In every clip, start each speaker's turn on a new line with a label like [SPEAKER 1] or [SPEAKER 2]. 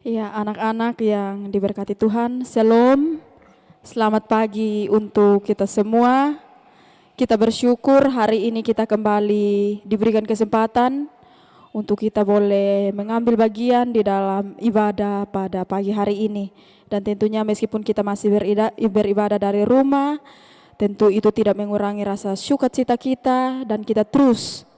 [SPEAKER 1] Ya, anak-anak yang diberkati Tuhan, Shalom. Selamat pagi untuk kita semua. Kita bersyukur hari ini kita kembali diberikan kesempatan untuk kita boleh mengambil bagian di dalam ibadah pada pagi hari ini. Dan tentunya meskipun kita masih beribadah dari rumah, tentu itu tidak mengurangi rasa sukacita kita dan kita terus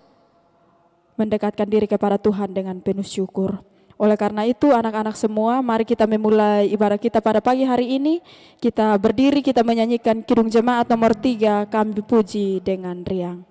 [SPEAKER 1] mendekatkan diri kepada Tuhan dengan penuh syukur. Oleh karena itu anak-anak semua, mari kita memulai ibadah kita pada pagi hari ini. Kita berdiri, kita menyanyikan Kidung Jemaat nomor 3, Kami Puji dengan Riang.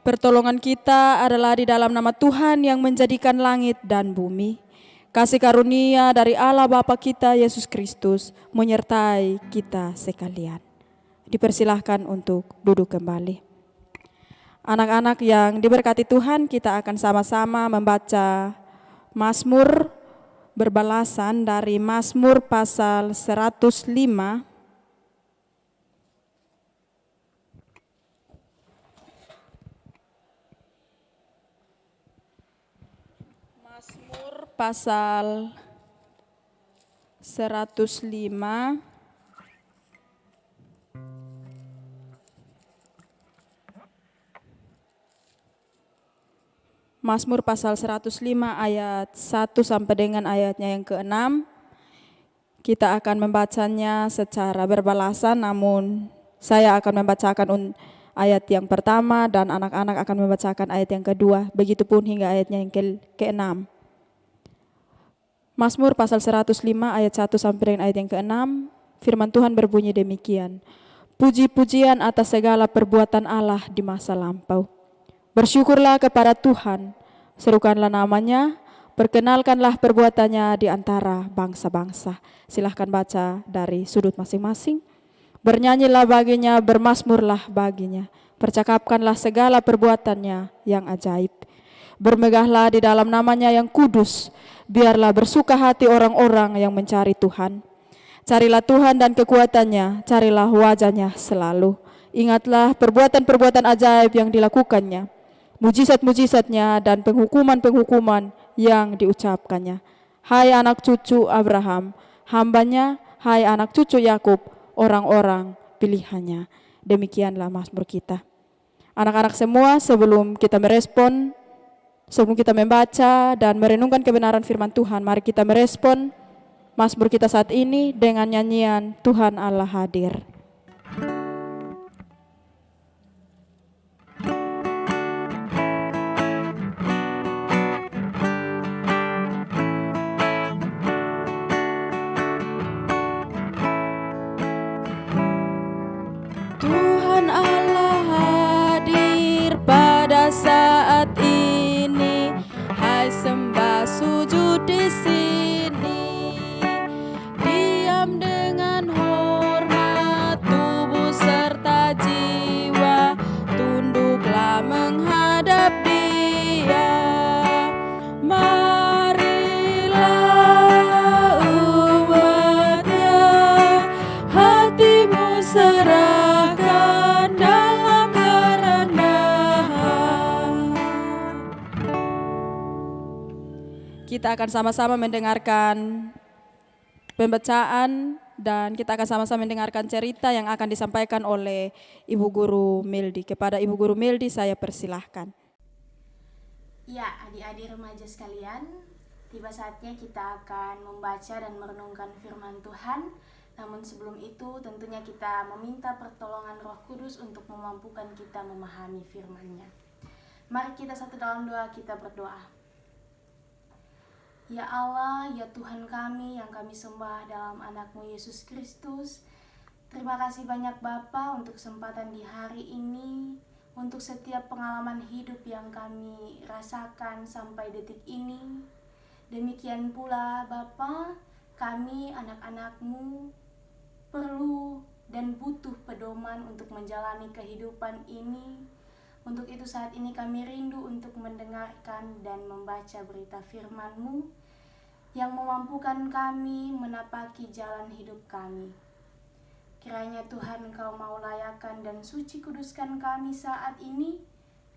[SPEAKER 1] Pertolongan kita adalah di dalam nama Tuhan yang menjadikan langit dan bumi. Kasih karunia dari Allah Bapa kita Yesus Kristus menyertai kita sekalian. Dipersilahkan untuk duduk kembali. Anak-anak yang diberkati Tuhan, kita akan sama-sama membaca Mazmur berbalasan dari Mazmur pasal 105. Pasal 105 Mazmur pasal 105 ayat 1 sampai dengan ayatnya yang ke-6. Kita akan membacanya secara berbalasan, namun saya akan membacakan ayat yang pertama dan anak-anak akan membacakan ayat yang kedua, begitupun hingga ayatnya yang ke-6. Mazmur pasal 105 ayat 1 sampai dengan ayat yang ke-6, firman Tuhan berbunyi demikian. Puji-pujian atas segala perbuatan Allah di masa lampau. Bersyukurlah kepada Tuhan, serukanlah namanya, perkenalkanlah perbuatannya di antara bangsa-bangsa. Silahkan baca dari sudut masing-masing. Bernyanyilah baginya, bermazmurlah baginya, percakapkanlah segala perbuatannya yang ajaib. Bermegahlah di dalam namanya yang kudus, biarlah bersuka hati orang-orang yang mencari Tuhan. Carilah Tuhan dan kekuatannya, carilah wajahnya selalu. Ingatlah perbuatan-perbuatan ajaib yang dilakukannya, mujizat-mujizatnya dan penghukuman-penghukuman yang diucapkannya. Hai anak cucu Abraham, hambanya, hai anak cucu Yakub, orang-orang pilihannya. Demikianlah Mazmur kita. Anak-anak semua, sebelum kita membaca dan merenungkan kebenaran firman Tuhan, mari kita merespon Mazmur kita saat ini dengan nyanyian Tuhan Allah Hadir. Tuhan Allah hadir pada saat ini, hai sembah sujud di sini. Diam dengan hormat, tubuh serta jiwa, tunduklah menghadap Dia. Marilah umatnya, hatimu serahkan dalam kerendahan. Kita akan sama-sama mendengarkan pembacaan dan kita akan sama-sama mendengarkan cerita yang akan disampaikan oleh Ibu Guru Mildi. Kepada Ibu Guru Mildi saya persilahkan.
[SPEAKER 2] Ya, adik-adik remaja sekalian, Tiba saatnya kita akan membaca dan merenungkan firman Tuhan. Namun sebelum itu tentunya kita meminta pertolongan Roh Kudus untuk memampukan kita memahami firman-Nya. Mari kita satu dalam doa, kita berdoa. Ya Allah, ya Tuhan kami yang kami sembah dalam anak-Mu Yesus Kristus. Terima kasih banyak Bapa untuk kesempatan di hari ini, untuk setiap pengalaman hidup yang kami rasakan sampai detik ini. Demikian pula Bapa, kami anak-anak-Mu perlu dan butuh pedoman untuk menjalani kehidupan ini. Untuk itu saat ini kami rindu untuk mendengarkan dan membaca berita firman-Mu yang memampukan kami menapaki jalan hidup kami. Kiranya Tuhan Engkau mau layakan dan suci kuduskan kami saat ini,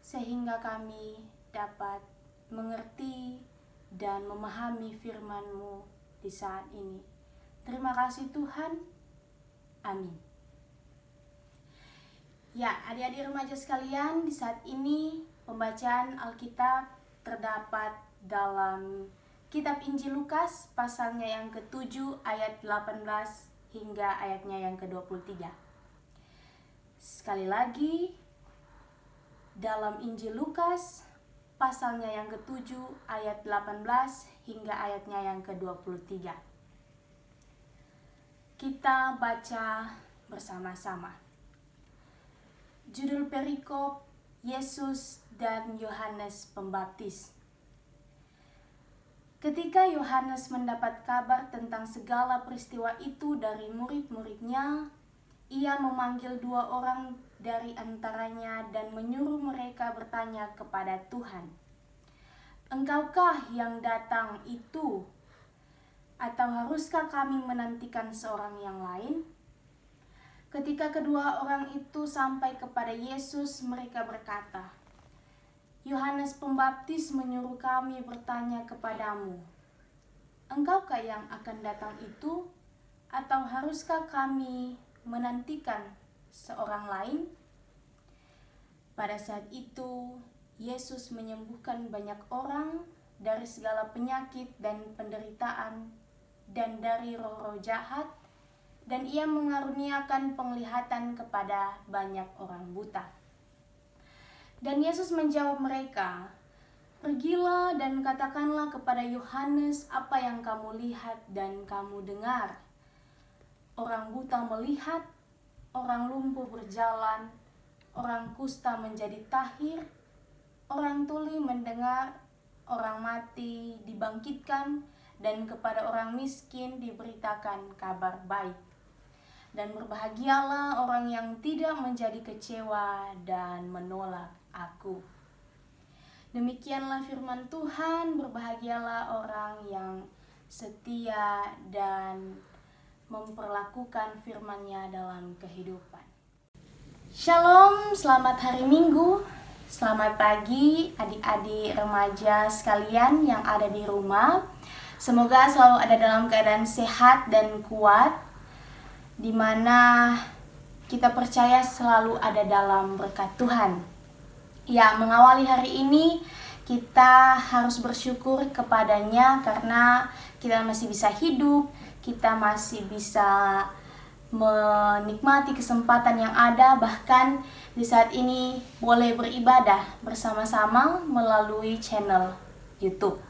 [SPEAKER 2] sehingga kami dapat mengerti dan memahami firman-Mu di saat ini. Terima kasih Tuhan. Amin. Ya, adik-adik remaja sekalian, di saat ini pembacaan Alkitab terdapat dalam Kitab Injil Lukas pasalnya yang ke-7 ayat 18 hingga ayatnya yang ke-23. Sekali lagi, dalam Injil Lukas pasalnya yang ke-7 ayat 18 hingga ayatnya yang ke-23. Kita baca bersama-sama. Judul perikop, Yesus dan Yohanes Pembaptis. Ketika Yohanes mendapat kabar tentang segala peristiwa itu dari murid-muridnya, ia memanggil 2 orang dari antaranya dan menyuruh mereka bertanya kepada Tuhan, "Engkaukah yang datang itu? Atau haruskah kami menantikan seorang yang lain?" Ketika kedua orang itu sampai kepada Yesus, mereka berkata, "Yohanes Pembaptis menyuruh kami bertanya kepadamu, engkaukah yang akan datang itu? Atau haruskah kami menantikan seorang lain?" Pada saat itu, Yesus menyembuhkan banyak orang dari segala penyakit dan penderitaan dan dari roh-roh jahat, dan ia mengaruniakan penglihatan kepada banyak orang buta. Dan Yesus menjawab mereka, "Pergilah dan katakanlah kepada Yohanes apa yang kamu lihat dan kamu dengar. Orang buta melihat, orang lumpuh berjalan, orang kusta menjadi tahir, orang tuli mendengar, orang mati dibangkitkan, dan kepada orang miskin diberitakan kabar baik. Dan berbahagialah orang yang tidak menjadi kecewa dan menolak Aku." Demikianlah firman Tuhan. Berbahagialah orang yang setia dan memperlakukan firman-Nya dalam kehidupan. Shalom, selamat hari Minggu. Selamat pagi adik-adik remaja sekalian yang ada di rumah. Semoga selalu ada dalam keadaan sehat dan kuat, di mana kita percaya selalu ada dalam berkat Tuhan. Ya, mengawali hari ini kita harus bersyukur kepadanya karena kita masih bisa hidup, kita masih bisa menikmati kesempatan yang ada, bahkan di saat ini boleh beribadah bersama-sama melalui channel YouTube.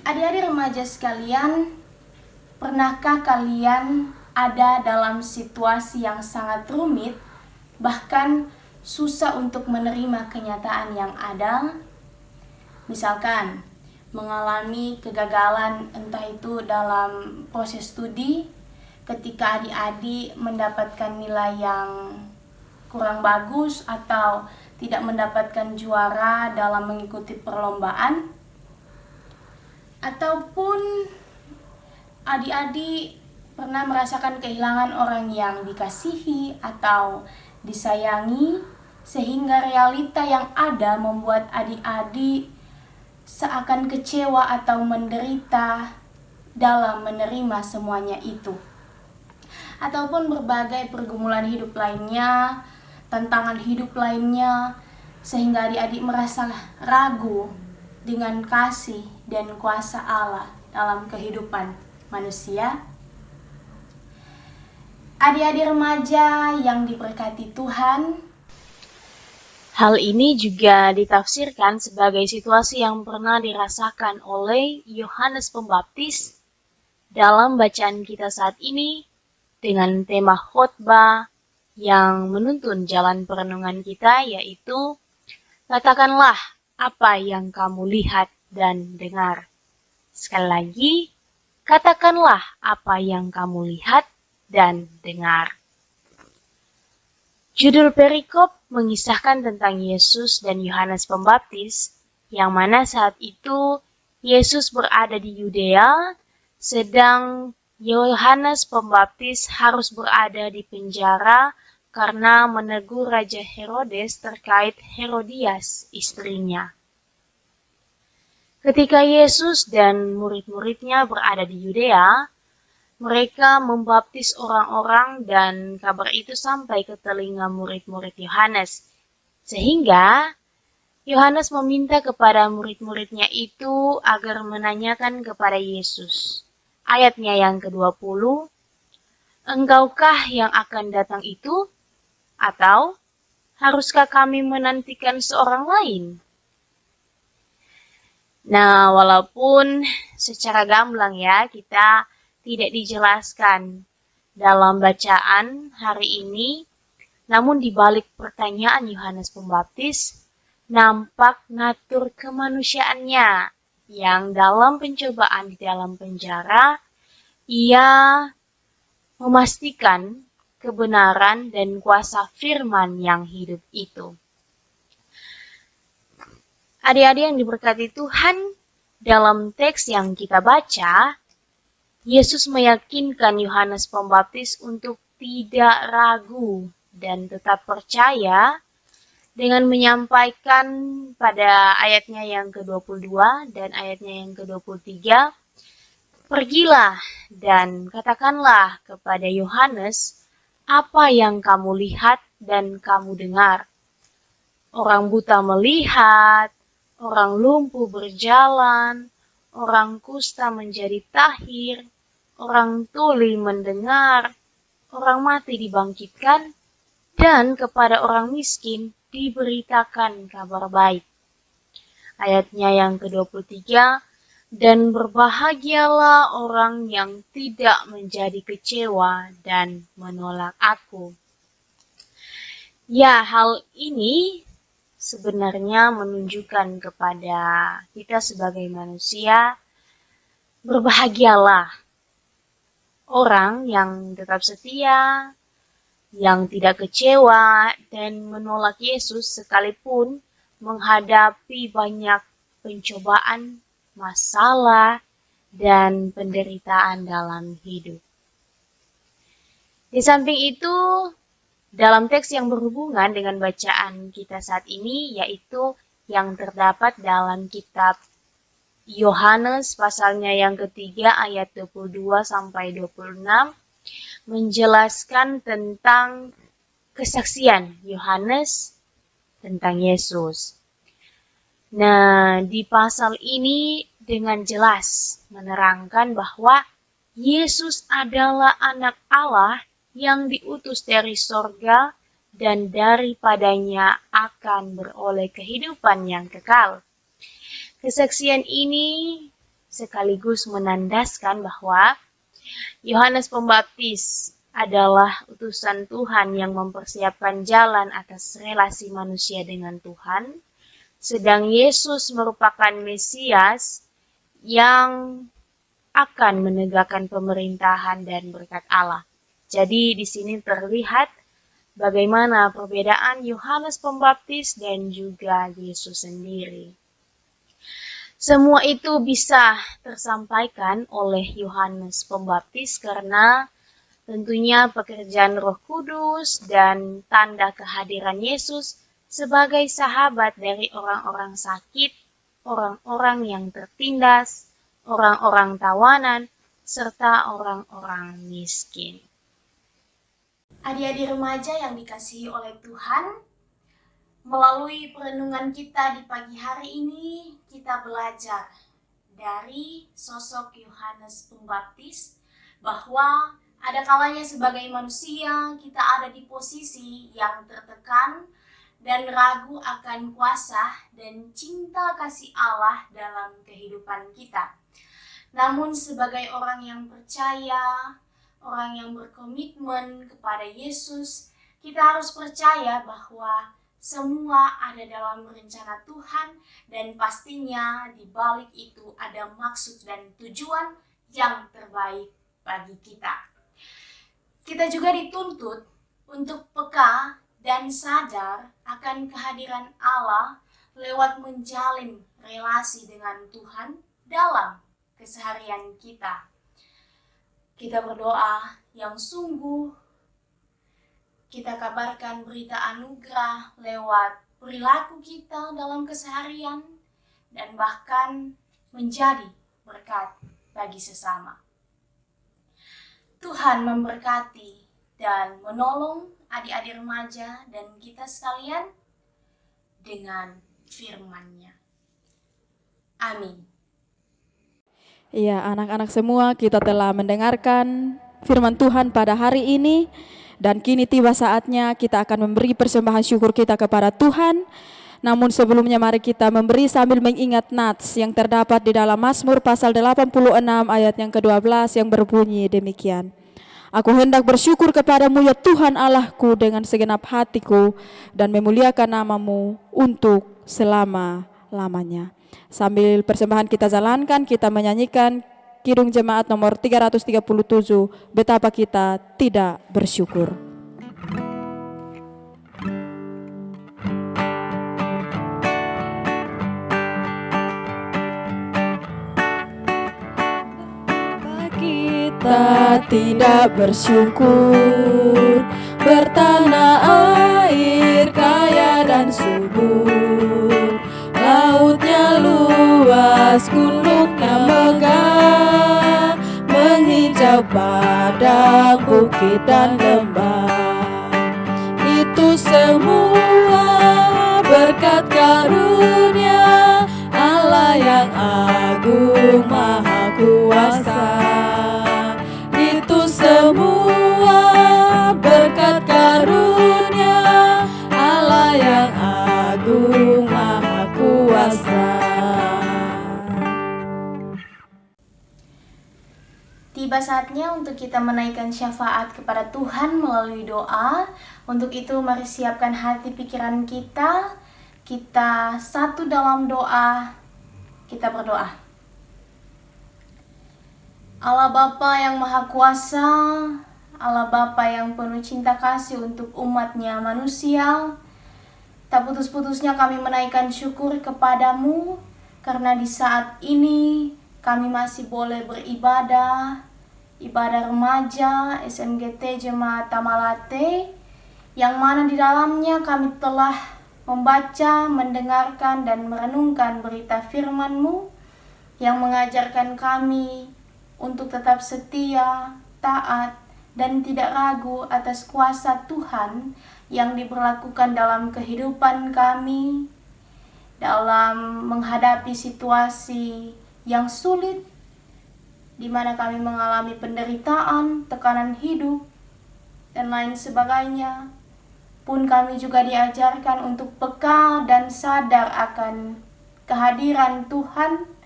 [SPEAKER 2] Adik-adik remaja sekalian, pernahkah kalian ada dalam situasi yang sangat rumit, bahkan susah untuk menerima kenyataan yang ada? Misalkan mengalami kegagalan entah itu dalam proses studi, ketika adik-adik mendapatkan nilai yang kurang bagus atau tidak mendapatkan juara dalam mengikuti perlombaan, ataupun adik-adik pernah merasakan kehilangan orang yang dikasihi atau disayangi, sehingga realita yang ada membuat adik-adik seakan kecewa atau menderita dalam menerima semuanya itu. Ataupun berbagai pergumulan hidup lainnya, tantangan hidup lainnya, sehingga adik-adik merasa ragu dengan kasih dan kuasa Allah dalam kehidupan manusia. Adik-adik remaja yang diberkati Tuhan,
[SPEAKER 3] hal ini juga ditafsirkan sebagai situasi yang pernah dirasakan oleh Yohanes Pembaptis dalam bacaan kita saat ini dengan tema khotbah yang menuntun jalan perenungan kita, yaitu katakanlah apa yang kamu lihat dan dengar. Sekali lagi, katakanlah apa yang kamu lihat dan dengar. Judul perikop mengisahkan tentang Yesus dan Yohanes Pembaptis, yang mana saat itu Yesus berada di Yudea, sedang Yohanes Pembaptis harus berada di penjara karena menegur Raja Herodes terkait Herodias, istrinya. Ketika Yesus dan murid-muridnya berada di Yudea, mereka membaptis orang-orang dan kabar itu sampai ke telinga murid-murid Yohanes. Sehingga Yohanes meminta kepada murid-muridnya itu agar menanyakan kepada Yesus. Ayatnya yang ke-20, "Engkaukah yang akan datang itu? Atau haruskah kami menantikan seorang lain?" Nah, walaupun secara gamblang ya, kita tidak dijelaskan dalam bacaan hari ini, namun di balik pertanyaan Yohanes Pembaptis, nampak natur kemanusiaannya yang dalam pencobaan di dalam penjara, ia memastikan kebenaran dan kuasa firman yang hidup itu. Adik-adik yang diberkati Tuhan, dalam teks yang kita baca, Yesus meyakinkan Yohanes Pembaptis untuk tidak ragu dan tetap percaya dengan menyampaikan pada ayatnya yang ke-22 dan ayatnya yang ke-23, "Pergilah dan katakanlah kepada Yohanes apa yang kamu lihat dan kamu dengar. Orang buta melihat, orang lumpuh berjalan, orang kusta menjadi tahir, orang tuli mendengar, orang mati dibangkitkan, dan kepada orang miskin diberitakan kabar baik." Ayatnya yang ke-23, "Dan berbahagialah orang yang tidak menjadi kecewa dan menolak aku." Ya, hal ini sebenarnya menunjukkan kepada kita sebagai manusia, berbahagialah orang yang tetap setia, yang tidak kecewa dan menolak Yesus sekalipun menghadapi banyak pencobaan, masalah, dan penderitaan dalam hidup. Di samping itu, dalam teks yang berhubungan dengan bacaan kita saat ini, yaitu yang terdapat dalam kitab Yohanes pasalnya yang ketiga ayat 22 sampai 26, menjelaskan tentang kesaksian Yohanes tentang Yesus. Nah, di pasal ini dengan jelas menerangkan bahwa Yesus adalah anak Allah yang diutus dari sorga dan daripadanya akan beroleh kehidupan yang kekal. Kesaksian ini sekaligus menandaskan bahwa Yohanes Pembaptis adalah utusan Tuhan yang mempersiapkan jalan atas relasi manusia dengan Tuhan, sedang Yesus merupakan Mesias yang akan menegakkan pemerintahan dan berkat Allah. Jadi di sini terlihat bagaimana perbedaan Yohanes Pembaptis dan juga Yesus sendiri. Semua itu bisa tersampaikan oleh Yohanes Pembaptis karena tentunya pekerjaan Roh Kudus dan tanda kehadiran Yesus sebagai sahabat dari orang-orang sakit, orang-orang yang tertindas, orang-orang tawanan, serta orang-orang miskin.
[SPEAKER 2] adik-adik remaja yang dikasihi oleh Tuhan, Melalui perenungan kita di pagi hari ini, kita belajar dari sosok Yohanes Pembaptis bahwa ada kalanya sebagai manusia kita ada di posisi yang tertekan dan ragu akan kuasa dan cinta kasih Allah dalam kehidupan kita. Namun sebagai orang yang percaya, orang yang berkomitmen kepada Yesus, kita harus percaya bahwa semua ada dalam rencana Tuhan dan pastinya di balik itu ada maksud dan tujuan yang terbaik bagi kita. Kita juga dituntut untuk peka dan sadar akan kehadiran Allah lewat menjalin relasi dengan Tuhan dalam keseharian kita. Kita berdoa yang sungguh, kita kabarkan berita anugerah lewat perilaku kita dalam keseharian dan bahkan menjadi berkat bagi sesama. Tuhan memberkati dan menolong adik-adik remaja dan kita sekalian dengan firman-Nya. Amin.
[SPEAKER 1] Iya, anak-anak semua, kita telah mendengarkan firman Tuhan pada hari ini. Dan kini tiba saatnya kita akan memberi persembahan syukur kita kepada Tuhan. Namun sebelumnya mari kita memberi sambil mengingat nats yang terdapat di dalam Mazmur pasal 86 ayat yang ke-12 yang berbunyi demikian. Aku hendak bersyukur kepadamu ya Tuhan Allahku dengan segenap hatiku dan memuliakan namamu untuk selama-lamanya. Sambil persembahan kita jalankan, kita menyanyikan Kidung Jemaat nomor 337, Betapa Kita Tidak Bersyukur. Kita tidak bersyukur, bertanah air kaya dan subur, lautnya luas, gunungnya megah, menghijau padang, bukit dan lembah. Itu semua berkat karunia Allah yang agung maha kuasa. Itu semua berkat karunia Allah yang agung maha kuasa.
[SPEAKER 2] Tiba saatnya untuk kita menaikkan syafaat kepada Tuhan melalui doa. Untuk itu mari siapkan hati pikiran kita. Kita satu dalam doa. Kita berdoa. Allah Bapa yang Maha Kuasa, Allah Bapa yang penuh cinta kasih untuk umatnya manusia, tak putus-putusnya kami menaikkan syukur kepadamu karena di saat ini kami masih boleh beribadah, ibadah remaja SMGT Jemaat Tamalate, yang mana di dalamnya kami telah membaca, mendengarkan, dan merenungkan berita firman-Mu yang mengajarkan kami untuk tetap setia, taat, dan tidak ragu atas kuasa Tuhan yang diberlakukan dalam kehidupan kami, dalam menghadapi situasi yang sulit, di mana kami mengalami penderitaan, tekanan hidup, dan lain sebagainya. Pun kami juga diajarkan untuk peka dan sadar akan kehadiran Tuhan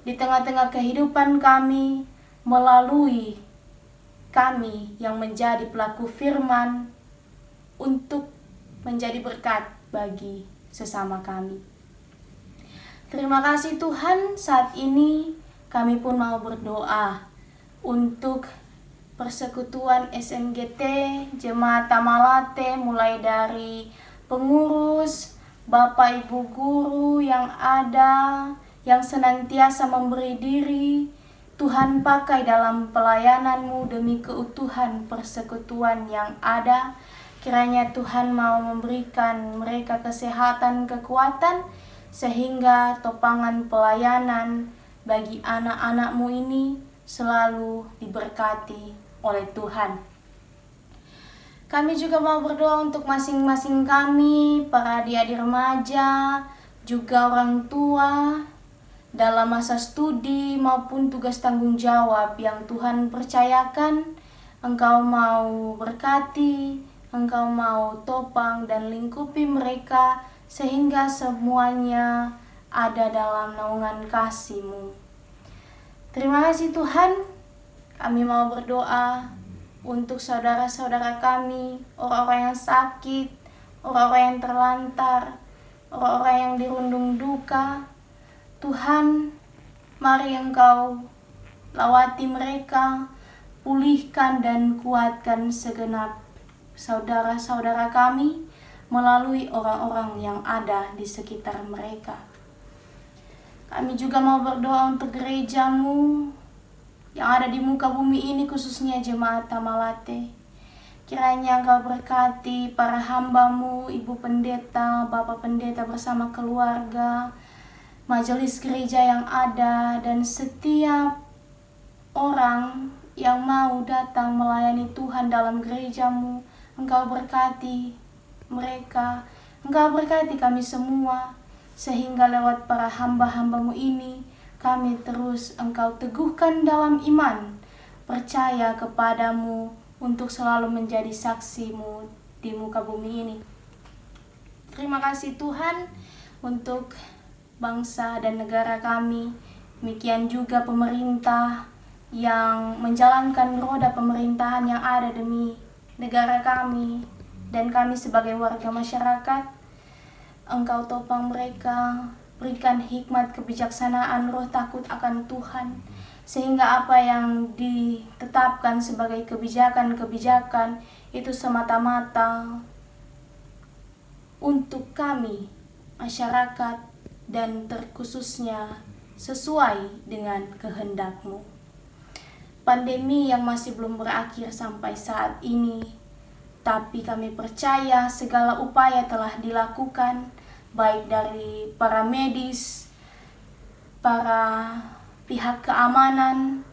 [SPEAKER 2] di tengah-tengah kehidupan kami melalui kami yang menjadi pelaku firman untuk menjadi berkat bagi sesama kami. Terima kasih Tuhan, saat ini kami pun mau berdoa untuk persekutuan SMGT Jemaat Tamalate, mulai dari pengurus, Bapak Ibu guru yang ada, yang senantiasa memberi diri. Tuhan pakai dalam pelayanan-Mu demi keutuhan persekutuan yang ada. Kiranya Tuhan mau memberikan mereka kesehatan, kekuatan, sehingga topangan pelayanan bagi anak-anak-Mu ini selalu diberkati oleh Tuhan. Kami juga mau berdoa untuk masing-masing kami, para adik-adik remaja, juga orang tua, dalam masa studi maupun tugas tanggung jawab yang Tuhan percayakan. Engkau mau berkati, Engkau mau topang dan lingkupi mereka, sehingga semuanya ada dalam naungan kasih-Mu. Terima kasih Tuhan, kami mau berdoa untuk saudara-saudara kami, orang-orang yang sakit, orang-orang yang terlantar, orang-orang yang dirundung duka. Tuhan, mari Engkau lawati mereka, pulihkan dan kuatkan segenap saudara-saudara kami melalui orang-orang yang ada di sekitar mereka. Kami juga mau berdoa untuk gereja-Mu yang ada di muka bumi ini, khususnya Jemaat Tamalate. Kiranya Engkau berkati para hamba-Mu, Ibu Pendeta, Bapak Pendeta bersama keluarga, majelis gereja yang ada, dan setiap orang yang mau datang melayani Tuhan dalam gereja-Mu. Engkau berkati mereka, Engkau berkati kami semua, sehingga lewat para hamba-hamba-Mu ini, kami terus Engkau teguhkan dalam iman, percaya kepadamu untuk selalu menjadi saksi-Mu di muka bumi ini. Terima kasih Tuhan untuk bangsa dan negara kami, demikian juga pemerintah yang menjalankan roda pemerintahan yang ada demi negara kami, dan kami sebagai warga masyarakat. Engkau topang mereka, berikan hikmat kebijaksanaan, roh takut akan Tuhan, sehingga apa yang ditetapkan sebagai kebijakan-kebijakan itu semata-mata untuk kami, masyarakat, dan terkhususnya sesuai dengan kehendak-Mu. Pandemi yang masih belum berakhir sampai saat ini, tapi kami percaya segala upaya telah dilakukan, baik dari para medis, para pihak keamanan,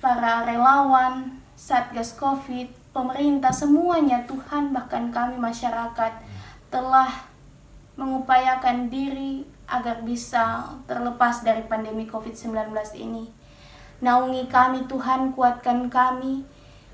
[SPEAKER 2] para relawan, Satgas Covid, pemerintah, semuanya Tuhan, bahkan kami masyarakat telah mengupayakan diri agar bisa terlepas dari pandemi COVID-19 ini. Naungi kami Tuhan, kuatkan kami,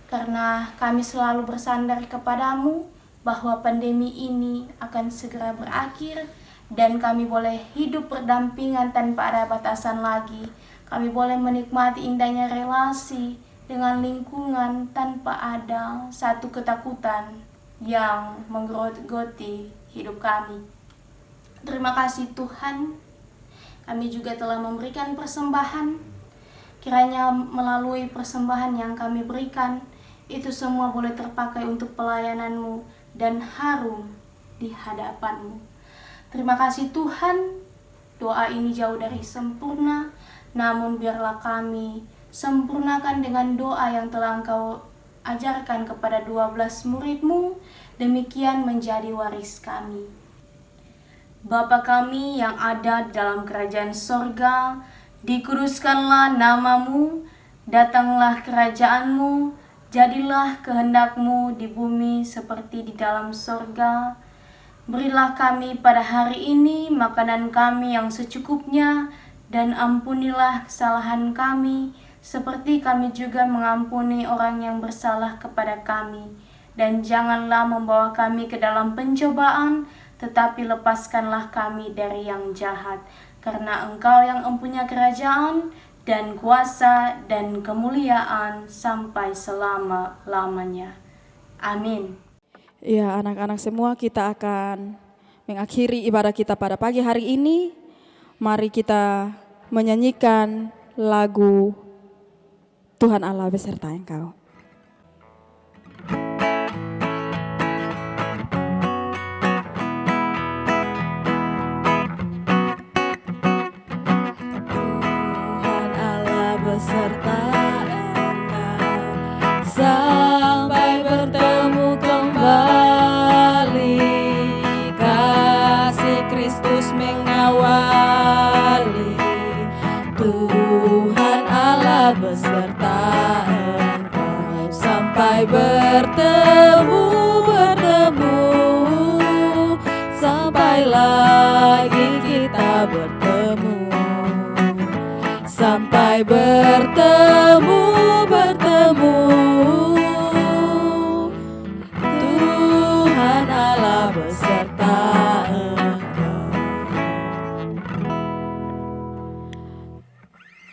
[SPEAKER 2] karena kami selalu bersandar kepadamu bahwa pandemi ini akan segera berakhir dan kami boleh hidup berdampingan tanpa ada batasan lagi. Kami boleh menikmati indahnya relasi dengan lingkungan tanpa ada satu ketakutan yang menggerogoti hidup kami. Terima kasih Tuhan, kami juga telah memberikan persembahan. Kiranya melalui persembahan yang kami berikan, itu semua boleh terpakai untuk pelayanan-Mu dan harum di hadapan-Mu. Terima kasih Tuhan, doa ini jauh dari sempurna, namun biarlah kami sempurnakan dengan doa yang telah Engkau ajarkan kepada 12 murid-Mu, demikian menjadi waris kami. Bapa kami yang ada dalam kerajaan sorga, dikuduskanlah nama-Mu, datanglah kerajaan-Mu, jadilah kehendak-Mu di bumi seperti di dalam sorga. Berilah kami pada hari ini makanan kami yang secukupnya, dan ampunilah kesalahan kami, seperti kami juga mengampuni orang yang bersalah kepada kami. Dan janganlah membawa kami ke dalam pencobaan, tetapi lepaskanlah kami dari yang jahat. Karena Engkau yang mempunyai kerajaan, dan kuasa, dan kemuliaan sampai selama-lamanya. Amin.
[SPEAKER 1] Ya, anak-anak semua, kita akan mengakhiri ibadah kita pada pagi hari ini. Mari kita menyanyikan lagu Tuhan Allah beserta Engkau. Beserta Engkau sampai bertemu kembali, kasih Kristus mengawali. Tuhan Allah beserta Engkau sampai bertemu sampai lagi kita bertemu. Sampai bertemu. Tuhan Allah beserta engkau.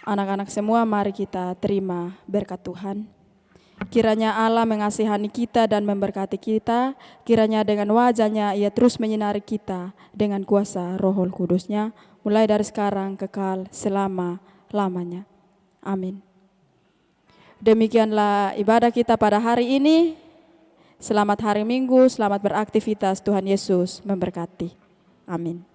[SPEAKER 1] Anak-anak semua, mari kita terima berkat Tuhan. Kiranya Allah mengasihani kita dan memberkati kita. Kiranya dengan wajah-Nya Ia terus menyinari kita dengan kuasa Roh Kudus-Nya, mulai dari sekarang kekal selama-lamanya. Amin. Demikianlah ibadah kita pada hari ini. Selamat hari Minggu, selamat beraktivitas. Tuhan Yesus memberkati. Amin.